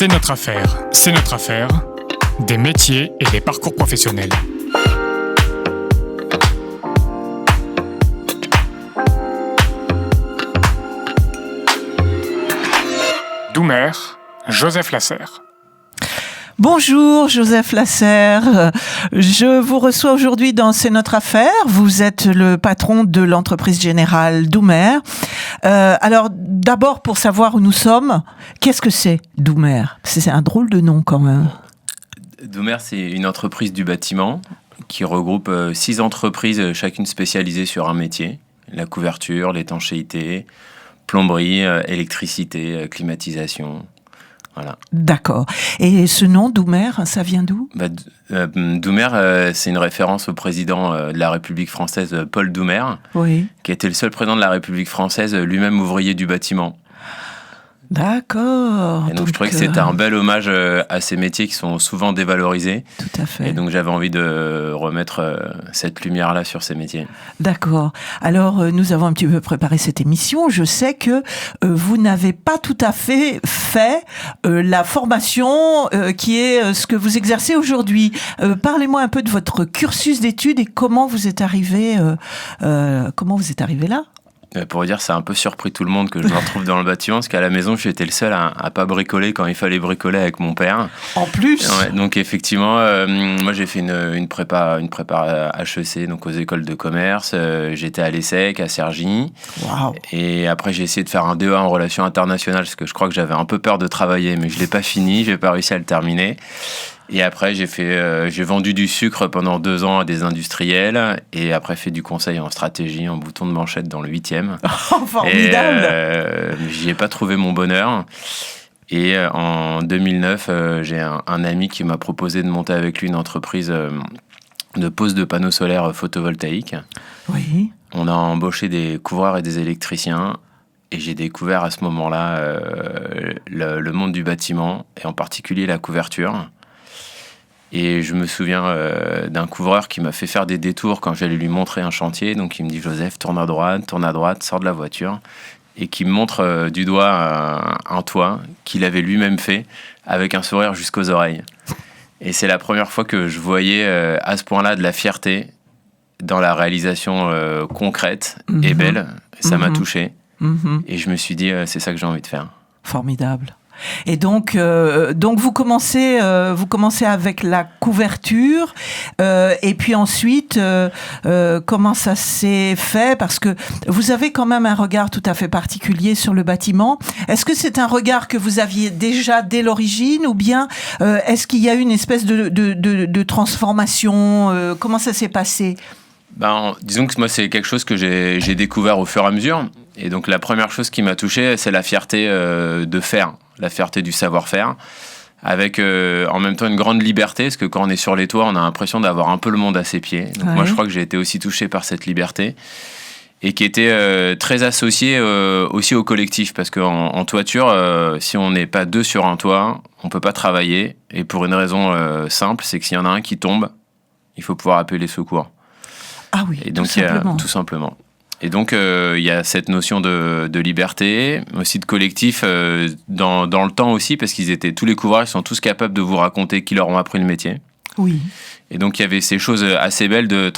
C'est notre affaire. C'est notre affaire. Des métiers et des parcours professionnels. Doumer, Joseph Lasserre. Bonjour Joseph Lasserre, je vous reçois aujourd'hui dans C'est notre affaire. Vous êtes le patron de l'entreprise générale Doumer. Alors d'abord pour savoir où nous sommes, qu'est-ce que c'est Doumer ? C'est un drôle de nom quand même. Doumer, c'est une entreprise du bâtiment qui regroupe 6 entreprises, chacune spécialisée sur un métier. La couverture, l'étanchéité, plomberie, électricité, climatisation. Voilà. D'accord. Et ce nom, Doumer, ça vient d'où ? Doumer, c'est une référence au président de la République française, Paul Doumer, Oui. qui était le seul président de la République française, lui-même ouvrier du bâtiment. D'accord. Et donc je trouvais que c'était un bel hommage à ces métiers qui sont souvent dévalorisés. Tout à fait. Et donc j'avais envie de remettre cette lumière-là sur ces métiers. D'accord. Alors, nous avons un petit peu préparé cette émission. Je sais que vous n'avez pas tout à fait la formation qui est ce que vous exercez aujourd'hui. Parlez-moi un peu de votre cursus d'études et comment vous êtes arrivé là. Pour dire, ça a un peu surpris tout le monde que je me retrouve dans le bâtiment, parce qu'à la maison, j'étais le seul à pas bricoler quand il fallait bricoler avec mon père. En plus. Ouais, donc effectivement, moi j'ai fait une prépa HEC, donc aux écoles de commerce. J'étais à l'ESSEC, à Cergy. Waouh. Et après, j'ai essayé de faire un DEA en relations internationales, parce que je crois que j'avais un peu peur de travailler, mais je l'ai pas fini, j'ai pas réussi à le terminer. Et après, j'ai vendu du sucre pendant 2 ans à des industriels. Et après, fait du conseil en stratégie, en bouton de manchette dans le 8e. Oh, formidable. Et j'y ai pas trouvé mon bonheur. Et en 2009, j'ai un ami qui m'a proposé de monter avec lui une entreprise de pose de panneaux solaires photovoltaïques. Oui. On a embauché des couvreurs et des électriciens. Et j'ai découvert à ce moment-là le monde du bâtiment, et en particulier la couverture. Et je me souviens d'un couvreur qui m'a fait faire des détours quand j'allais lui montrer un chantier. Donc il me dit « Joseph, tourne à droite, sors de la voiture ». Et qui me montre du doigt un toit qu'il avait lui-même fait avec un sourire jusqu'aux oreilles. Et c'est la première fois que je voyais à ce point-là de la fierté dans la réalisation concrète et belle. Ça m'a touché. Et je me suis dit c'est ça que j'ai envie de faire. Formidable. Et donc vous commencez avec la couverture et puis ensuite comment ça s'est fait, parce que vous avez quand même un regard tout à fait particulier sur le bâtiment. Est-ce que c'est un regard que vous aviez déjà dès l'origine, ou bien est-ce qu'il y a eu une espèce de transformation, comment ça s'est passé ? Disons que moi, c'est quelque chose que j'ai découvert au fur et à mesure. Et donc, la première chose qui m'a touché, c'est la fierté de faire, la fierté du savoir-faire, avec en même temps une grande liberté, parce que quand on est sur les toits, on a l'impression d'avoir un peu le monde à ses pieds. Donc, moi, je crois que j'ai été aussi touché par cette liberté, et qui était très associée aussi au collectif, parce qu'en toiture, si on n'est pas 2 sur un toit, on ne peut pas travailler. Et pour une raison simple, c'est que s'il y en a un qui tombe, il faut pouvoir appeler les secours. Ah oui, et donc, tout simplement. Et donc, il y a cette notion de liberté, aussi de collectif, dans le temps aussi, parce qu'ils étaient, tous les couvreurs, ils sont tous capables de vous raconter qui leur ont appris le métier. Oui. Et donc, il y avait ces choses assez belles de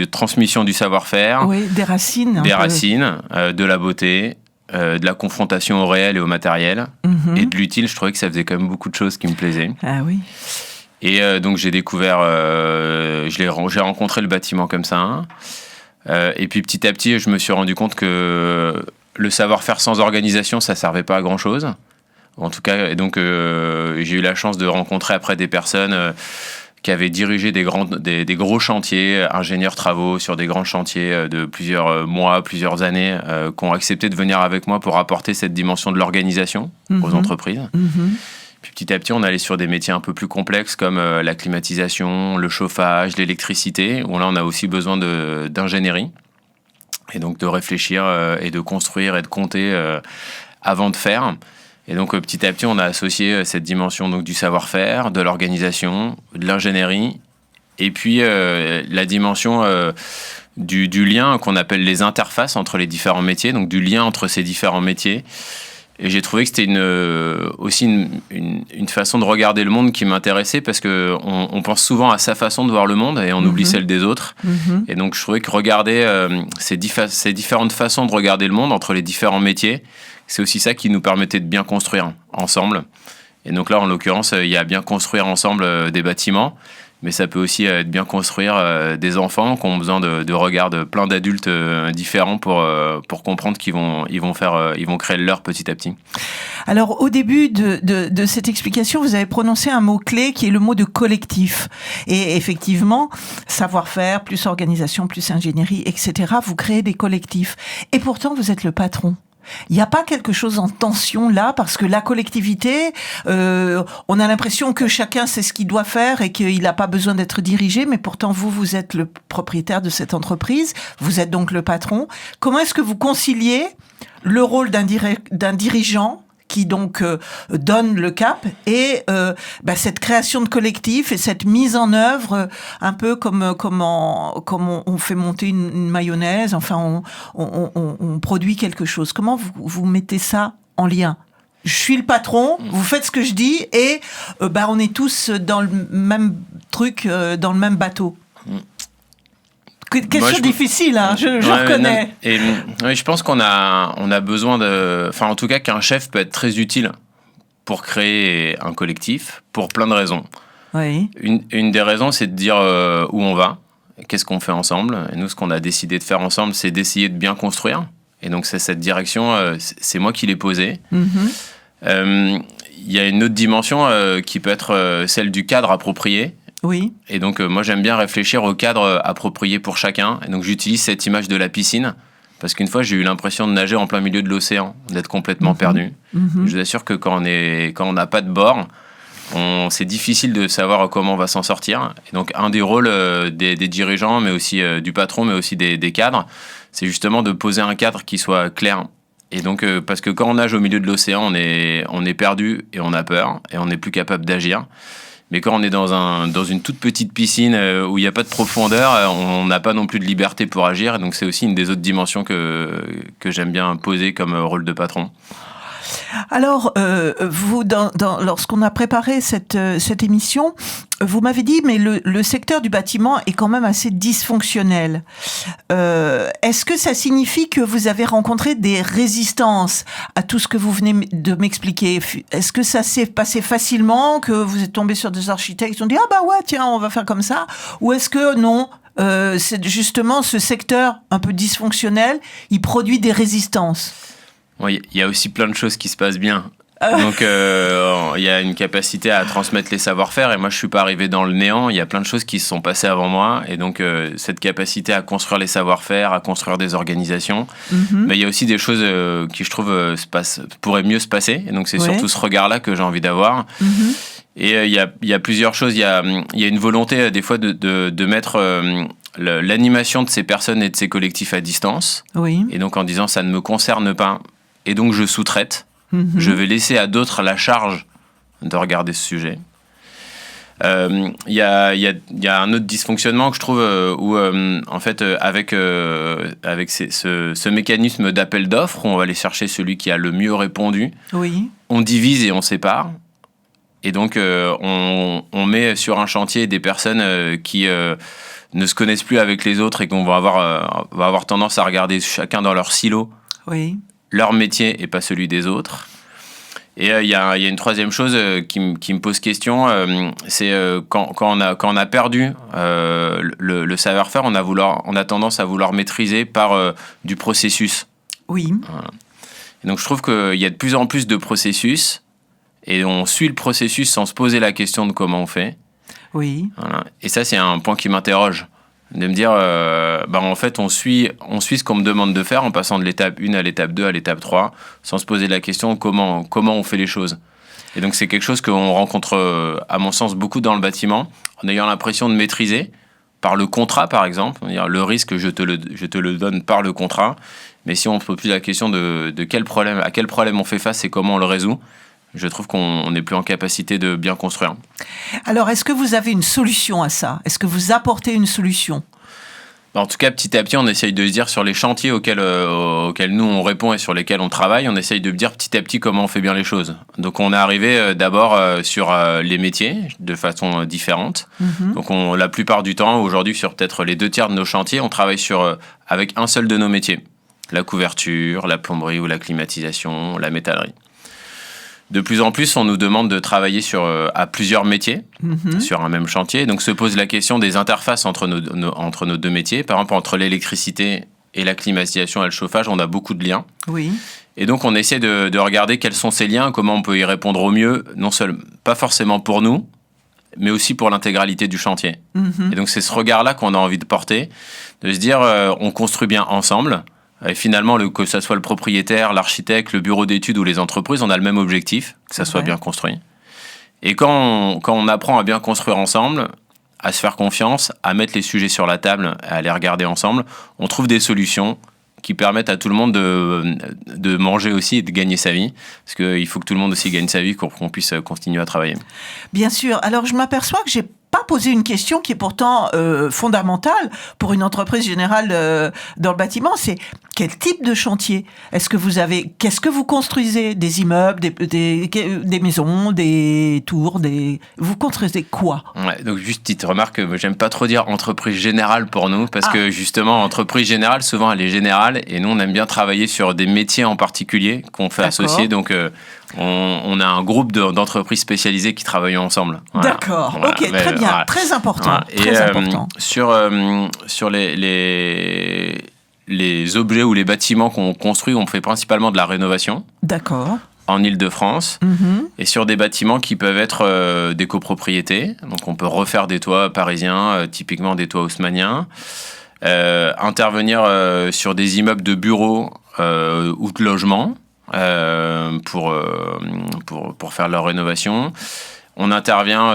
transmission du savoir-faire. Oui, des racines. De la beauté, de la confrontation au réel et au matériel. Et de l'utile. Je trouvais que ça faisait quand même beaucoup de choses qui me plaisaient. Ah oui. Et donc, j'ai découvert, j'ai rencontré le bâtiment comme ça. Et puis petit à petit, je me suis rendu compte que le savoir-faire sans organisation, ça servait pas à grand-chose. En tout cas, et donc j'ai eu la chance de rencontrer après des personnes qui avaient dirigé des gros chantiers, ingénieurs travaux sur des grands chantiers de plusieurs mois, plusieurs années, qui ont accepté de venir avec moi pour apporter cette dimension de l'organisation aux entreprises. Puis petit à petit, on allait sur des métiers un peu plus complexes comme la climatisation, le chauffage, l'électricité, où là, on a aussi besoin d'ingénierie. Et donc, de réfléchir et de construire et de compter avant de faire. Et donc, petit à petit, on a associé cette dimension donc, du savoir-faire, de l'organisation, de l'ingénierie, et puis la dimension du lien qu'on appelle les interfaces entre les différents métiers, donc du lien entre ces différents métiers. Et j'ai trouvé que c'était aussi une façon de regarder le monde qui m'intéressait, parce qu'on pense souvent à sa façon de voir le monde et on oublie celle des autres. Et donc je trouvais que regarder ces différentes façons de regarder le monde entre les différents métiers, c'est aussi ça qui nous permettait de bien construire ensemble. Et donc là, en l'occurrence, il y a bien construire ensemble des bâtiments, mais ça peut aussi être bien construire des enfants qui ont besoin de regards de plein d'adultes différents pour comprendre qu'ils vont créer leur petit à petit. Alors, au début de cette explication, vous avez prononcé un mot-clé qui est le mot de collectif. Et effectivement, savoir-faire, plus organisation, plus ingénierie, etc., vous créez des collectifs. Et pourtant, vous êtes le patron. Il n'y a pas quelque chose en tension là, parce que la collectivité, on a l'impression que chacun sait ce qu'il doit faire et qu'il n'a pas besoin d'être dirigé, mais pourtant vous êtes le propriétaire de cette entreprise, vous êtes donc le patron. Comment est-ce que vous conciliez le rôle d'un dirigeant qui donc donne le cap et cette création de collectif et cette mise en œuvre un peu comme on fait monter une mayonnaise, enfin on produit quelque chose. Comment vous mettez ça en lien ? Je suis le patron, vous faites ce que je dis et on est tous dans le même truc, dans le même bateau. Question difficile, hein, je reconnais. Oui, je pense qu'on a besoin en tout cas, qu'un chef peut être très utile pour créer un collectif, pour plein de raisons. Oui. Une des raisons, c'est de dire où on va, qu'est-ce qu'on fait ensemble. Et nous, ce qu'on a décidé de faire ensemble, c'est d'essayer de bien construire. Et donc, c'est cette direction, c'est moi qui l'ai posée. Il y a une autre dimension qui peut être celle du cadre approprié. Oui. Et donc, moi, j'aime bien réfléchir au cadre approprié pour chacun. Et donc, j'utilise cette image de la piscine, parce qu'une fois, j'ai eu l'impression de nager en plein milieu de l'océan, d'être complètement perdu. Je vous assure que quand on n'a pas de bord, c'est difficile de savoir comment on va s'en sortir. Et donc, un des rôles des dirigeants, mais aussi du patron, mais aussi des cadres, c'est justement de poser un cadre qui soit clair. Et donc, parce que quand on nage au milieu de l'océan, on est perdu et on a peur, et on n'est plus capable d'agir. Mais quand on est dans une toute petite piscine où il n'y a pas de profondeur, on n'a pas non plus de liberté pour agir. Et donc, c'est aussi une des autres dimensions que j'aime bien poser comme rôle de patron. Alors, vous, lorsqu'on a préparé cette émission, vous m'avez dit, mais le secteur du bâtiment est quand même assez dysfonctionnel. Est-ce que ça signifie que vous avez rencontré des résistances à tout ce que vous venez de m'expliquer ? Est-ce que ça s'est passé facilement, que vous êtes tombé sur des architectes qui ont dit « Ah bah ouais, tiens, on va faire comme ça » ou est-ce que non, c'est justement ce secteur un peu dysfonctionnel, il produit des résistances ? Oui, il y a aussi plein de choses qui se passent bien. Donc, il y a une capacité à transmettre les savoir-faire. Et moi, je ne suis pas arrivé dans le néant. Il y a plein de choses qui se sont passées avant moi. Et donc, cette capacité à construire les savoir-faire, à construire des organisations. Mais il y a aussi des choses qui, je trouve, pourraient mieux se passer. Et donc, c'est surtout ce regard-là que j'ai envie d'avoir. Et il y a plusieurs choses. Il y a une volonté, des fois, de mettre l'animation de ces personnes et de ces collectifs à distance. Oui. Et donc, en disant, ça ne me concerne pas. Et donc, je sous-traite. Je vais laisser à d'autres la charge de regarder ce sujet. Il y a un autre dysfonctionnement que je trouve où, en fait, avec ce mécanisme d'appel d'offres, où on va aller chercher celui qui a le mieux répondu, on divise et on sépare. Et donc, on met sur un chantier des personnes qui ne se connaissent plus avec les autres et qu'on va avoir tendance à regarder chacun dans leur silo. Oui. Leur métier et pas celui des autres. Et il y a une troisième chose qui me pose question, c'est quand on a perdu le savoir-faire, on a tendance à vouloir maîtriser par du processus. Oui. Voilà. Et donc je trouve qu'il y a de plus en plus de processus et on suit le processus sans se poser la question de comment on fait. Oui. Voilà. Et ça, c'est un point qui m'interroge. De me dire, en fait, on suit ce qu'on me demande de faire en passant de l'étape 1 à l'étape 2 à l'étape 3, sans se poser la question comment on fait les choses. Et donc, c'est quelque chose qu'on rencontre, à mon sens, beaucoup dans le bâtiment, en ayant l'impression de maîtriser, par le contrat, par exemple. Le risque, je te le donne par le contrat. Mais si on ne se pose plus la question à quel problème on fait face et comment on le résout, je trouve qu'on n'est plus en capacité de bien construire. Alors, est-ce que vous avez une solution à ça ? Est-ce que vous apportez une solution ? En tout cas, petit à petit, on essaye de se dire sur les chantiers auxquels nous on répond et sur lesquels on travaille, on essaye de dire petit à petit comment on fait bien les choses. Donc on est arrivé d'abord sur les métiers de façon différente. Donc la plupart du temps, aujourd'hui, sur peut-être les 2/3 de nos chantiers, on travaille avec un seul de nos métiers. La couverture, la plomberie ou la climatisation, la métallerie. De plus en plus, on nous demande de travailler à plusieurs métiers, sur un même chantier. Donc se pose la question des interfaces entre nos deux métiers. Par exemple, entre l'électricité et la climatisation et le chauffage, on a beaucoup de liens. Oui. Et donc, on essaie de regarder quels sont ces liens, comment on peut y répondre au mieux, non seulement, pas forcément pour nous, mais aussi pour l'intégralité du chantier. Et donc, c'est ce regard-là qu'on a envie de porter, de se dire, on construit bien ensemble. Et finalement, que ce soit le propriétaire, l'architecte, le bureau d'études ou les entreprises, on a le même objectif, que ça soit bien construit. Et quand on apprend à bien construire ensemble, à se faire confiance, à mettre les sujets sur la table, à les regarder ensemble, on trouve des solutions qui permettent à tout le monde de manger aussi et de gagner sa vie. Parce qu'il faut que tout le monde aussi gagne sa vie pour qu'on puisse continuer à travailler. Bien sûr. Alors, je m'aperçois que j'ai pas posé une question qui est pourtant fondamentale pour une entreprise générale dans le bâtiment, c'est quel type de chantier qu'est-ce que vous construisez? Des immeubles, des maisons, des tours, vous construisez quoi? Ouais, donc juste petite remarque, j'aime pas trop dire entreprise générale pour nous, parce que justement, entreprise générale, souvent elle est générale, et nous on aime bien travailler sur des métiers en particulier qu'on fait associer, donc on a un groupe d'entreprises spécialisées qui travaillent ensemble. Voilà. D'accord, voilà. Ok, très bien, voilà. Très important. Voilà. Très important. Sur les objets ou les bâtiments qu'on construit, on fait principalement de la rénovation. D'accord. En Île-de-France, et sur des bâtiments qui peuvent être des copropriétés. Donc on peut refaire des toits parisiens, typiquement des toits haussmanniens. Intervenir sur des immeubles de bureaux ou de logements pour faire leur rénovation. On intervient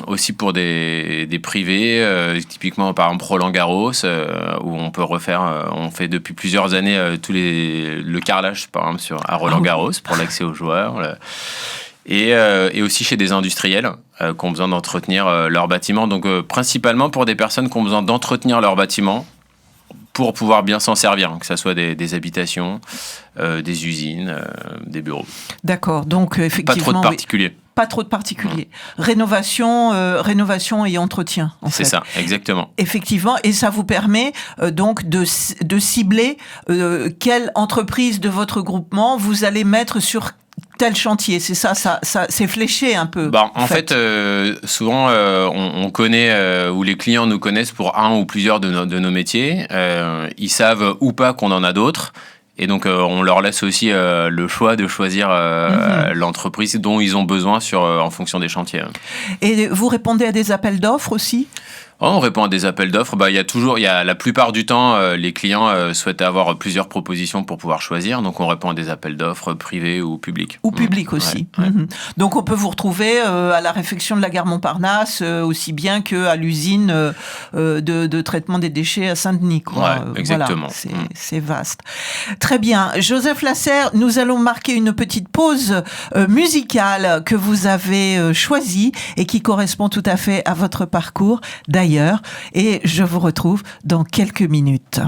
aussi pour des privés, typiquement par exemple Roland-Garros, où on peut refaire, on fait depuis plusieurs années le carrelage par exemple à Roland-Garros pour l'accès aux joueurs. Et aussi chez des industriels qui ont besoin d'entretenir leur bâtiment. Donc principalement pour des personnes qui ont besoin d'entretenir leur bâtiment pour pouvoir bien s'en servir, que ce soit des habitations, des usines, des bureaux. D'accord, donc effectivement... Pas trop de particuliers. Oui. Pas trop de particuliers. Rénovation et entretien, en fait. C'est ça, exactement. Effectivement, et ça vous permet donc de cibler quelle entreprise de votre groupement vous allez mettre sur tel chantier. C'est ça c'est fléché un peu. En fait souvent, on connaît, ou les clients nous connaissent pour un ou plusieurs de nos métiers. Ils savent ou pas qu'on en a d'autres. Et donc, on leur laisse aussi le choix de choisir l'entreprise dont ils ont besoin en fonction des chantiers. Et vous répondez à des appels d'offres aussi ? On répond à des appels d'offres. La plupart du temps, les clients souhaitent avoir plusieurs propositions pour pouvoir choisir. Donc, on répond à des appels d'offres privés ou publics. Ou publics aussi. Ouais. Donc, on peut vous retrouver à la réfection de la gare Montparnasse, aussi bien qu'à l'usine de traitement des déchets à Saint-Denis. Ouais, exactement. Voilà, c'est vaste. Très bien. Joseph Lasserre, nous allons marquer une petite pause musicale que vous avez choisie et qui correspond tout à fait à votre parcours. D'ailleurs, et je vous retrouve dans quelques minutes.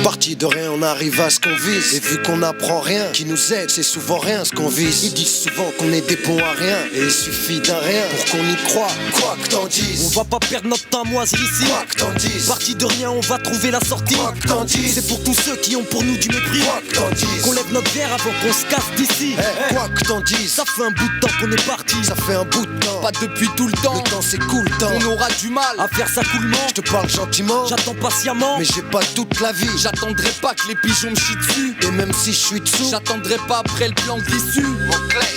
Parti de rien, on arrive à ce qu'on vise. Et vu qu'on n'apprend rien, qui nous aide, c'est souvent rien ce qu'on vise. Ils disent souvent qu'on est des bons à rien, et il suffit d'un rien pour qu'on y croit. Quoi que t'en dises, on va pas perdre notre temps à moisir ici. Quoi que t'en dises, parti de rien, on va trouver la sortie. Quoi que t'en dises, c'est pour tous ceux qui ont pour nous du mépris. Quoi que t'en dises, qu'on lève notre verre avant qu'on se casse d'ici. Quoi que t'en dises, ça fait un bout de temps qu'on est parti. Ça fait un bout de temps, pas depuis tout le temps. Le temps s'écoule, temps. On aura du mal à faire ça coolement. Je te parle gentiment, j'attends patiemment, mais j'ai pas toute la vie. J'attendrai pas que les pigeons me chient dessus. Et même si je suis dessous, j'attendrai pas après le plan de l'issue.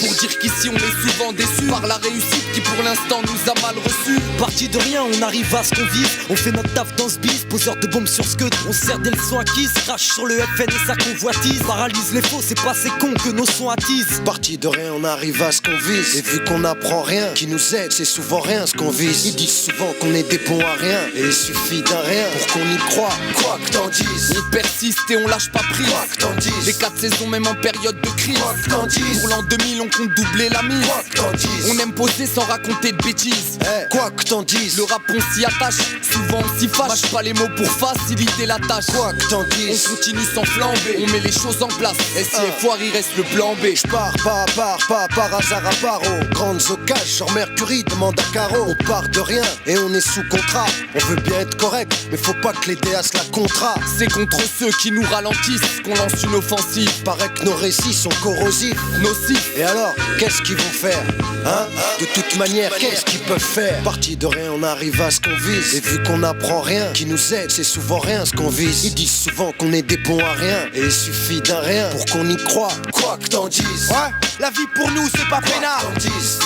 Pour dire qu'ici on est souvent déçus par la réussite qui pour l'instant nous a mal reçus. Parti de rien, on arrive à ce qu'on vise. On fait notre taf dans ce bis, poseur de bombes sur scud. On sert des leçons acquises, crache sur le FN et sa convoitise. Paralyse les faux, c'est pas ces cons que nos sons attisent. Parti de rien, on arrive à ce qu'on vise. Et vu qu'on n'apprend rien, qui nous aide, c'est souvent rien ce qu'on vise. Ils disent souvent qu'on est des bons à rien, et il suffit d'un rien pour qu'on y croit. Quoi que t'en dises, on perd persiste et on lâche pas prise. Quoi que t'en dises. Les 4 saisons même en période de crise. Quoi que t'en dises. Pour l'an 2000 on compte doubler la mise. Quoi que t'en dises. On aime poser sans raconter de bêtises. Quoi que t'en dises. Le rap on s'y attache, souvent on s'y fâche. Mâche pas les mots pour faciliter la tâche. Quoi que t'en dises. On continue sans flamber, on met les choses en place. Et si les foires il reste le plan B. J'pars pas par hasard à part aux grandes occasions. Genre Mercury demande à Caro. On part de rien et on est sous contrat. On veut bien être correct, mais faut pas que les DA la contrat. C'est contre ceux qui nous ralentissent qu'on lance une offensive. Paraît que nos récits sont corrosifs, nocifs. Et alors, qu'est-ce qu'ils vont faire, hein? De toute manière, qu'est-ce qu'ils peuvent faire? Parti de rien, on arrive à ce qu'on vise. Et vu qu'on n'apprend rien, qui nous aide, c'est souvent rien ce qu'on vise. Ils disent souvent qu'on est des bons à rien. Et il suffit d'un rien pour qu'on y croit. Quoi que t'en dises. Ouais, la vie pour nous c'est pas peinard. Quoi que t'en dises.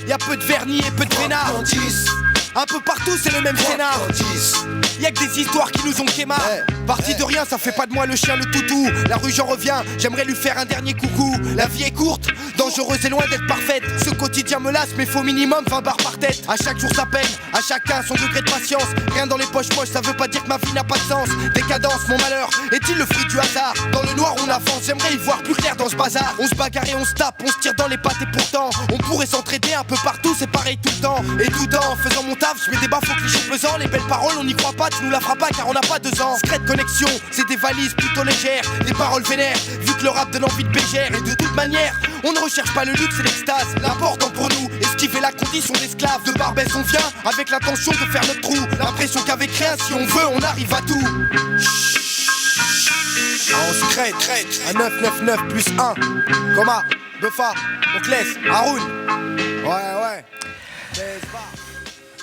Y'a peu de vernis et peu de peinard. Quoi que t'en dises. Un peu partout c'est le même scénar. Quoi que t'en dises. Y'a que des histoires qui nous ont quémar. Parti de rien, ça fait pas de moi le chien le toutou. La rue j'en reviens, j'aimerais lui faire un dernier coucou. La vie est courte, dangereuse et loin d'être parfaite. Ce quotidien me lasse, mais faut minimum 20 barres par tête. À chaque jour sa peine, à chacun son degré de patience. Rien dans les poches poches, ça veut pas dire que ma vie n'a pas de sens. Décadence, mon malheur, est-il le fruit du hasard? Dans le noir on avance, j'aimerais y voir plus clair dans ce bazar. On se bagarre et on se tape, on se tire dans les pattes et pourtant on pourrait s'entraider un peu partout, c'est pareil tout le temps. Et tout en faisant mon taf, je mets des baffes aux clichés pesants. Les belles paroles on n'y croit pas, tu nous la feras pas car on n'a pas 2 ans. Secret de connexion, c'est des valises plutôt légères. Des paroles vénères, vu que le rap donne envie de bégère. Et de toute manière, on ne recherche pas le luxe et l'extase. L'important pour nous est ce qui fait la condition d'esclave. De Barbès on vient avec l'intention de faire notre trou. L'impression qu'avec rien, si on veut, on arrive à tout. On se crête, à 999 plus 1. Coma, Buffa, Oclès, Haroun. Ouais.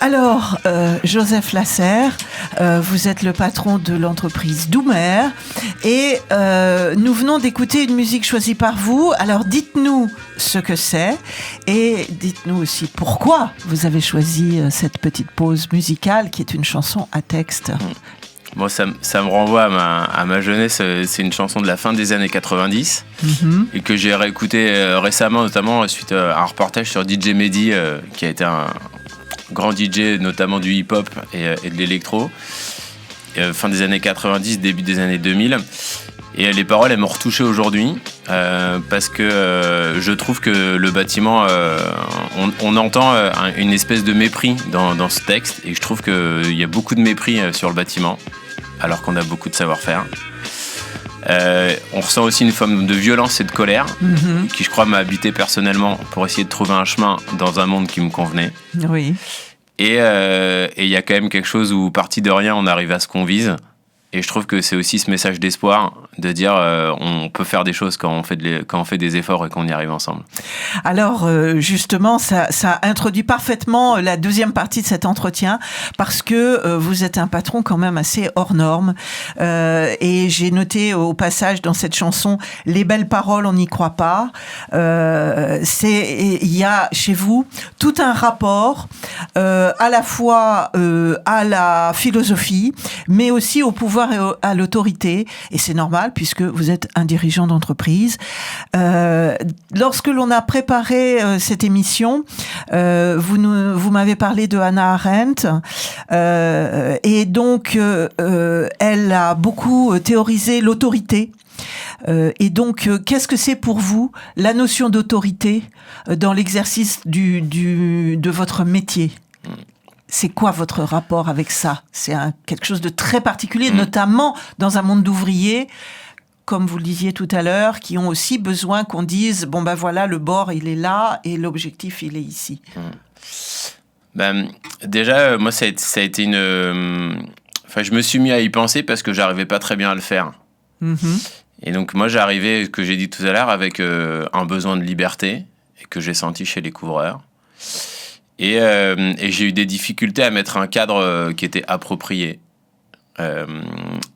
Alors, Joseph Lasserre, vous êtes le patron de l'entreprise Doumer et nous venons d'écouter une musique choisie par vous. Alors, dites-nous ce que c'est et dites-nous aussi pourquoi vous avez choisi cette petite pause musicale qui est une chanson à texte. Bon, ça me renvoie à ma jeunesse. C'est une chanson de la fin des années 90 et que j'ai réécoutée récemment, notamment suite à un reportage sur DJ Mehdi, qui a été un grand DJ, notamment du hip-hop et de l'électro, fin des années 90, début des années 2000. Et les paroles, elles m'ont retouché aujourd'hui, parce que je trouve que le bâtiment, on entend une espèce de mépris dans ce texte, et je trouve qu'il y a beaucoup de mépris sur le bâtiment, alors qu'on a beaucoup de savoir-faire. On ressent aussi une forme de violence et de colère, qui je crois m'a habité personnellement pour essayer de trouver un chemin dans un monde qui me convenait. Oui. Et il y a quand même quelque chose où, parti de rien, on arrive à ce qu'on vise. Et je trouve que c'est aussi ce message d'espoir, de dire on peut faire des choses quand on fait des efforts et qu'on y arrive ensemble. Alors justement, ça introduit parfaitement la deuxième partie de cet entretien, parce que vous êtes un patron quand même assez hors norme. Et j'ai noté au passage dans cette chanson, les belles paroles, on n'y croit pas. Il y a chez vous tout un rapport à la fois à la philosophie, mais aussi au pouvoir et à l'autorité, et c'est normal puisque vous êtes un dirigeant d'entreprise. Lorsque l'on a préparé cette émission, vous m'avez parlé de Hannah Arendt, et donc elle a beaucoup théorisé l'autorité. Et donc, qu'est-ce que c'est pour vous la notion d'autorité dans l'exercice de votre métier ? C'est quoi votre rapport avec ça ? C'est quelque chose de très particulier, notamment dans un monde d'ouvriers, comme vous le disiez tout à l'heure, qui ont aussi besoin qu'on dise, bon ben voilà, le bord il est là et l'objectif il est ici. Déjà, moi ça a été je me suis mis à y penser parce que j'arrivais pas très bien à le faire. Et donc moi j'arrivais, ce que j'ai dit tout à l'heure, avec un besoin de liberté et que j'ai senti chez les couvreurs. Et j'ai eu des difficultés à mettre un cadre qui était approprié.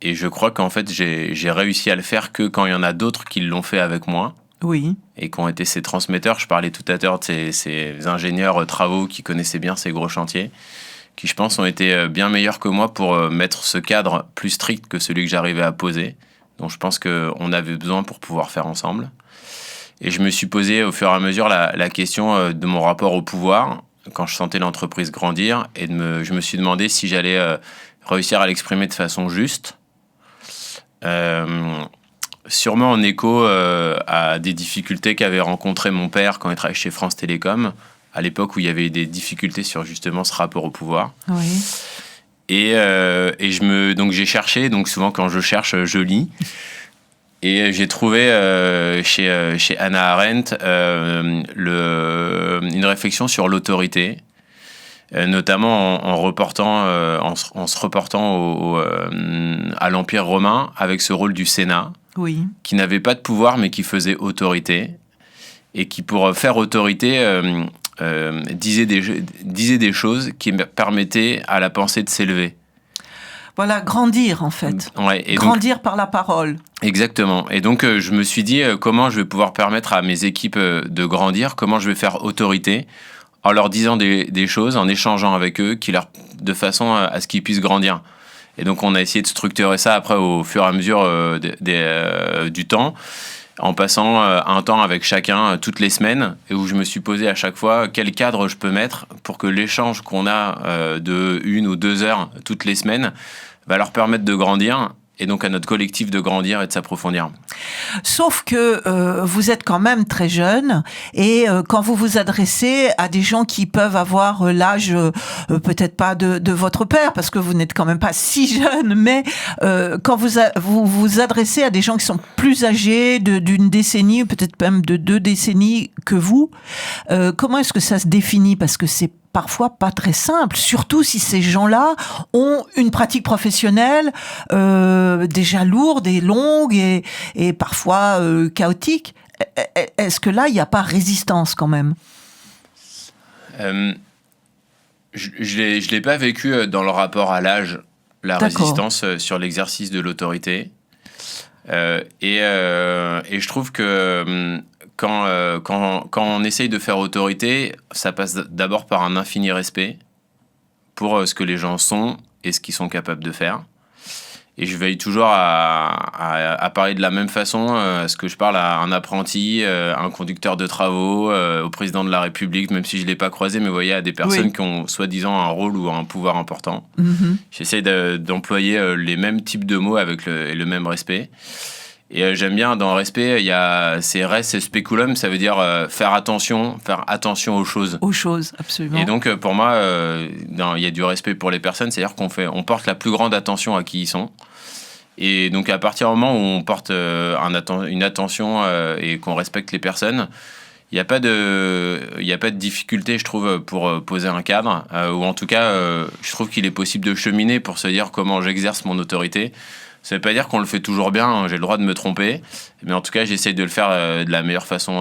Et je crois qu'en fait, j'ai réussi à le faire que quand il y en a d'autres qui l'ont fait avec moi. Oui. Et qui ont été ces transmetteurs. Je parlais tout à l'heure de ces ingénieurs travaux qui connaissaient bien ces gros chantiers, qui, je pense, ont été bien meilleurs que moi pour mettre ce cadre plus strict que celui que j'arrivais à poser, dont je pense qu'on avait besoin pour pouvoir faire ensemble. Et je me suis posé au fur et à mesure la question de mon rapport au pouvoir, quand je sentais l'entreprise grandir, et je me suis demandé si j'allais réussir à l'exprimer de façon juste, Sûrement en écho à des difficultés qu'avait rencontrées mon père quand il travaillait chez France Télécom, à l'époque où il y avait des difficultés sur justement ce rapport au pouvoir. Oui. Et donc j'ai cherché, donc souvent quand je cherche, je lis. Et j'ai trouvé chez Hannah Arendt une réflexion sur l'autorité, notamment en se reportant à l'Empire romain avec ce rôle du Sénat, Oui. qui n'avait pas de pouvoir mais qui faisait autorité, et qui pour faire autorité disait des choses qui permettaient à la pensée de s'élever. Voilà, grandir en fait. Ouais, et grandir par la parole. Exactement. Et donc, je me suis dit comment je vais pouvoir permettre à mes équipes de grandir, comment je vais faire autorité en leur disant des choses, en échangeant avec eux, de façon à ce qu'ils puissent grandir. Et donc, on a essayé de structurer ça après au fur et à mesure du temps, en passant un temps avec chacun toutes les semaines, et où je me suis posé à chaque fois quel cadre je peux mettre pour que l'échange qu'on a de 1 ou 2 heures toutes les semaines va leur permettre de grandir, et donc à notre collectif de grandir et de s'approfondir. Sauf que vous êtes quand même très jeune, et quand vous vous adressez à des gens qui peuvent avoir l'âge, peut-être pas de votre père, parce que vous n'êtes quand même pas si jeune, mais quand vous vous adressez à des gens qui sont plus âgés d'une décennie, peut-être même de 2 décennies que vous, comment est-ce que ça se définit? Parce que c'est parfois pas très simple, surtout si ces gens-là ont une pratique professionnelle déjà lourde et longue et parfois chaotique. Est-ce que là, il n'y a pas résistance quand même? Je l'ai pas vécu dans le rapport à l'âge, la résistance sur l'exercice de l'autorité. Et je trouve que quand on essaye de faire autorité, ça passe d'abord par un infini respect pour ce que les gens sont et ce qu'ils sont capables de faire. Et je veille toujours à parler de la même façon à ce que je parle à un apprenti, un conducteur de travaux, au président de la République, même si je ne l'ai pas croisé, mais vous voyez, à des personnes qui ont soi-disant un rôle ou un pouvoir important. Mm-hmm. J'essaie d'employer les mêmes types de mots avec le même respect. Et j'aime bien, dans le respect, il y a c'est res speculum, ça veut dire faire attention aux choses. Aux choses, absolument. Et donc, pour moi, il y a du respect pour les personnes, c'est-à-dire on porte la plus grande attention à qui ils sont. Et donc, à partir du moment où on porte une attention et qu'on respecte les personnes, il n'y a pas de difficulté, je trouve, pour poser un cadre, ou en tout cas, je trouve qu'il est possible de cheminer pour se dire comment j'exerce mon autorité. Ça ne veut pas dire qu'on le fait toujours bien, hein, j'ai le droit de me tromper, mais en tout cas, j'essaye de le faire de la meilleure façon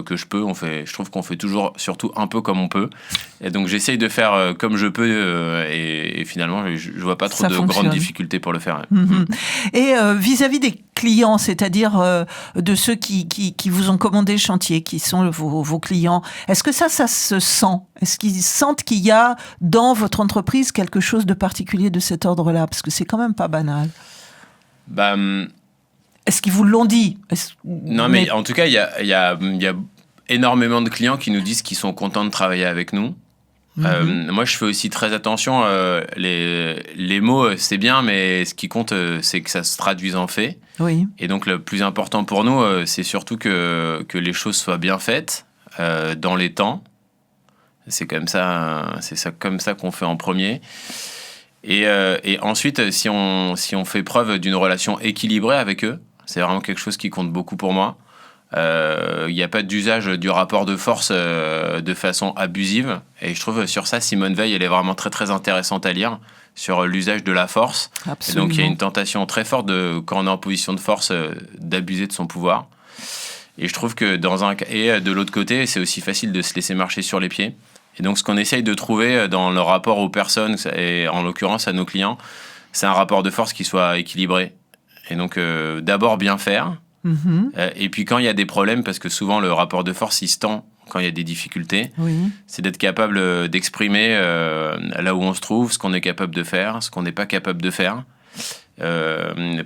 que je peux. Je trouve qu'on fait toujours, surtout un peu comme on peut. Et donc, j'essaye de faire comme je peux, et finalement, je ne vois pas trop de grandes difficultés pour le faire. Mm-hmm. Et vis-à-vis des clients, c'est-à-dire de ceux qui vous ont commandé le chantier, qui sont vos clients, est-ce que ça se sent? Est-ce qu'ils sentent qu'il y a dans votre entreprise quelque chose de particulier de cet ordre-là? Parce que c'est quand même pas banal. Est-ce qu'ils vous l'ont dit? Non, mais en tout cas, il y a énormément de clients qui nous disent qu'ils sont contents de travailler avec nous. Mm-hmm. Moi, je fais aussi très attention. Les mots, c'est bien, mais ce qui compte, c'est que ça se traduise en fait. Oui. Et donc, le plus important pour nous, c'est surtout que les choses soient bien faites, dans les temps. C'est comme ça qu'on fait en premier. Et ensuite, si on fait preuve d'une relation équilibrée avec eux, c'est vraiment quelque chose qui compte beaucoup pour moi. Il n'y a pas d'usage du rapport de force de façon abusive. Et je trouve sur ça, Simone Veil, elle est vraiment très très intéressante à lire sur l'usage de la force. Absolument. Et donc il y a une tentation très forte quand on est en position de force d'abuser de son pouvoir. Et je trouve que de l'autre côté, c'est aussi facile de se laisser marcher sur les pieds. Et donc, ce qu'on essaye de trouver dans le rapport aux personnes, et en l'occurrence à nos clients, c'est un rapport de force qui soit équilibré. Et donc, d'abord, bien faire. Mm-hmm. Et puis, quand il y a des problèmes, parce que souvent, le rapport de force, il se tend quand il y a des difficultés, c'est d'être capable d'exprimer là où on se trouve, ce qu'on est capable de faire, ce qu'on n'est pas capable de faire,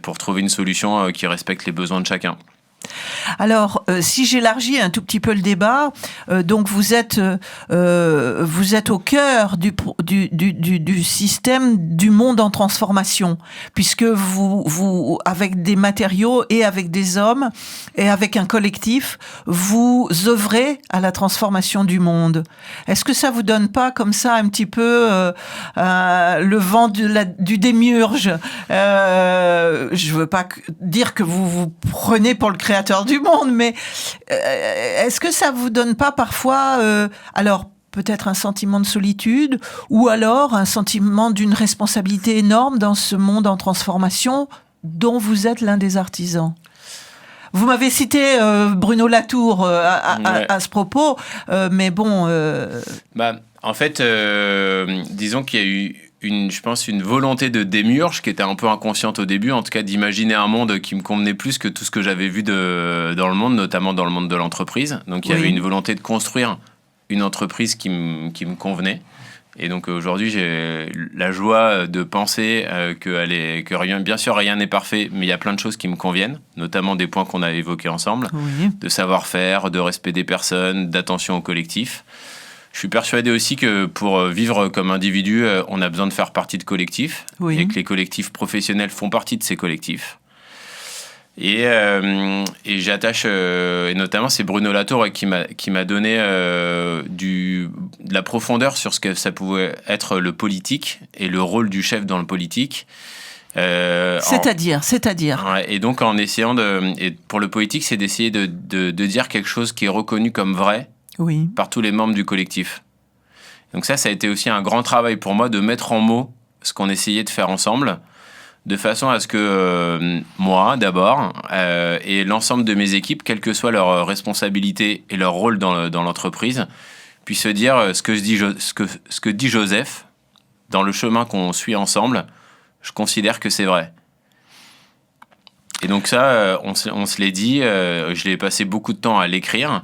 pour trouver une solution qui respecte les besoins de chacun. Alors, si j'élargis un tout petit peu le débat, donc vous êtes au cœur du système du monde en transformation, puisque vous, avec des matériaux et avec des hommes et avec un collectif, vous œuvrez à la transformation du monde. Est-ce que ça vous donne pas comme ça un petit peu le vent du démiurge? Je veux pas dire que vous prenez pour le créateur du monde, mais est-ce que ça vous donne pas parfois, alors peut-être un sentiment de solitude, ou alors un sentiment d'une responsabilité énorme dans ce monde en transformation dont vous êtes l'un des artisans? Vous m'avez cité Bruno Latour à ce propos, mais bon... En fait, disons qu'il y a eu je pense, une volonté de démiurge qui était un peu inconsciente au début, en tout cas d'imaginer un monde qui me convenait plus que tout ce que j'avais vu dans le monde, notamment dans le monde de l'entreprise. Donc il y avait une volonté de construire une entreprise qui me convenait. Et donc aujourd'hui, j'ai la joie de penser que rien, bien sûr, rien n'est parfait, mais il y a plein de choses qui me conviennent, notamment des points qu'on a évoqués ensemble, de savoir-faire, de respect des personnes, d'attention au collectif. Je suis persuadé aussi que pour vivre comme individu, on a besoin de faire partie de collectifs, et que les collectifs professionnels font partie de ces collectifs. Et j'attache, et notamment c'est Bruno Latour qui m'a donné de la profondeur sur ce que ça pouvait être le politique et le rôle du chef dans le politique. C'est-à-dire. Et donc en essayant et pour le politique, c'est d'essayer de dire quelque chose qui est reconnu comme vrai. Par tous les membres du collectif. Donc ça a été aussi un grand travail pour moi de mettre en mots ce qu'on essayait de faire ensemble, de façon à ce que moi, d'abord, et l'ensemble de mes équipes, quelle que soit leur responsabilité et leur rôle dans l'entreprise, puissent se dire ce que dit Joseph, dans le chemin qu'on suit ensemble, je considère que c'est vrai. Et donc ça, on se l'est dit, je l'ai passé beaucoup de temps à l'écrire.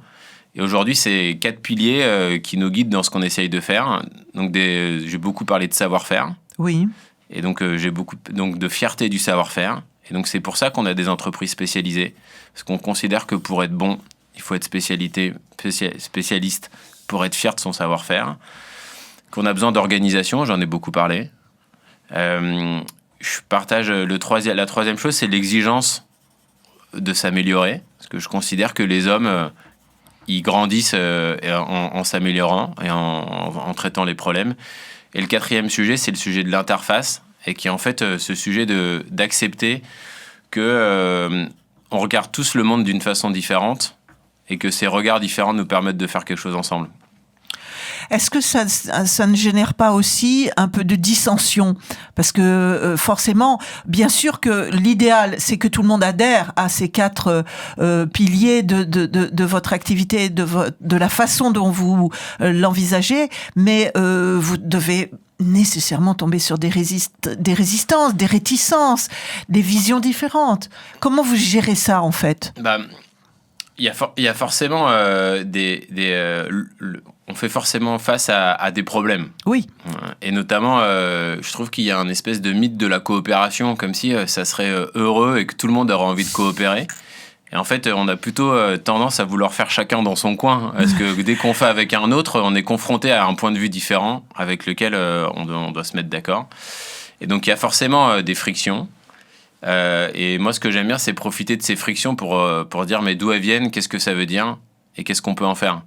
Et aujourd'hui, c'est 4 piliers qui nous guident dans ce qu'on essaye de faire. Donc, j'ai beaucoup parlé de savoir-faire. Oui. Et donc, j'ai beaucoup de fierté du savoir-faire. Et donc, c'est pour ça qu'on a des entreprises spécialisées. Parce qu'on considère que pour être bon, il faut être spécialiste pour être fier de son savoir-faire. Qu'on a besoin d'organisation, j'en ai beaucoup parlé. Je partage la troisième chose, c'est l'exigence de s'améliorer. Parce que je considère que les hommes... ils grandissent en s'améliorant et en traitant les problèmes. Et le 4e sujet, c'est le sujet de l'interface, et qui est en fait ce sujet d'accepter que on regarde tous le monde d'une façon différente, et que ces regards différents nous permettent de faire quelque chose ensemble. Est-ce que ça ne génère pas aussi un peu de dissension? Parce que forcément, bien sûr que l'idéal, c'est que tout le monde adhère à ces 4 piliers de votre activité, de la façon dont vous l'envisagez, mais vous devez nécessairement tomber sur des résistances, des réticences, des visions différentes. Comment vous gérez ça, en fait? Il y a forcément on fait forcément face à des problèmes. Oui. Et notamment, je trouve qu'il y a un espèce de mythe de la coopération, comme si ça serait heureux et que tout le monde aurait envie de coopérer. Et en fait, on a plutôt tendance à vouloir faire chacun dans son coin. Parce que dès qu'on fait avec un autre, on est confronté à un point de vue différent avec lequel on doit se mettre d'accord. Et donc, il y a forcément des frictions. Et moi, ce que j'aime bien, c'est profiter de ces frictions pour dire mais d'où elles viennent, qu'est-ce que ça veut dire et qu'est-ce qu'on peut en faire.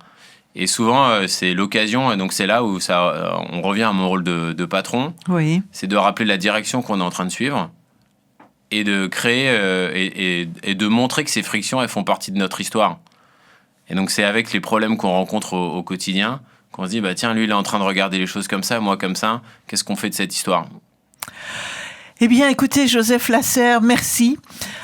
Et souvent, c'est l'occasion, et donc c'est là où on revient à mon rôle de patron. Oui. C'est de rappeler la direction qu'on est en train de suivre et de créer et de montrer que ces frictions, elles font partie de notre histoire. Et donc c'est avec les problèmes qu'on rencontre au quotidien qu'on se dit tiens, lui, il est en train de regarder les choses comme ça, moi comme ça, qu'est-ce qu'on fait de cette histoire ? Eh bien, écoutez, Joseph Lasserre, merci.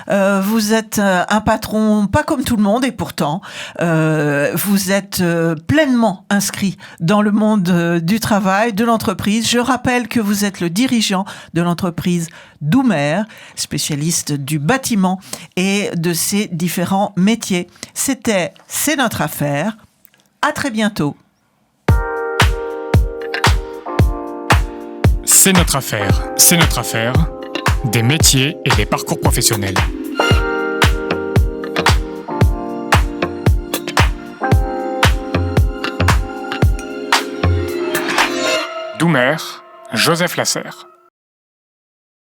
Vous êtes un patron pas comme tout le monde, et pourtant, vous êtes pleinement inscrit dans le monde du travail, de l'entreprise. Je rappelle que vous êtes le dirigeant de l'entreprise Doumer, spécialiste du bâtiment et de ses différents métiers. C'est notre affaire. À très bientôt. C'est notre affaire, des métiers et des parcours professionnels. Doumer, Joseph Lasserre.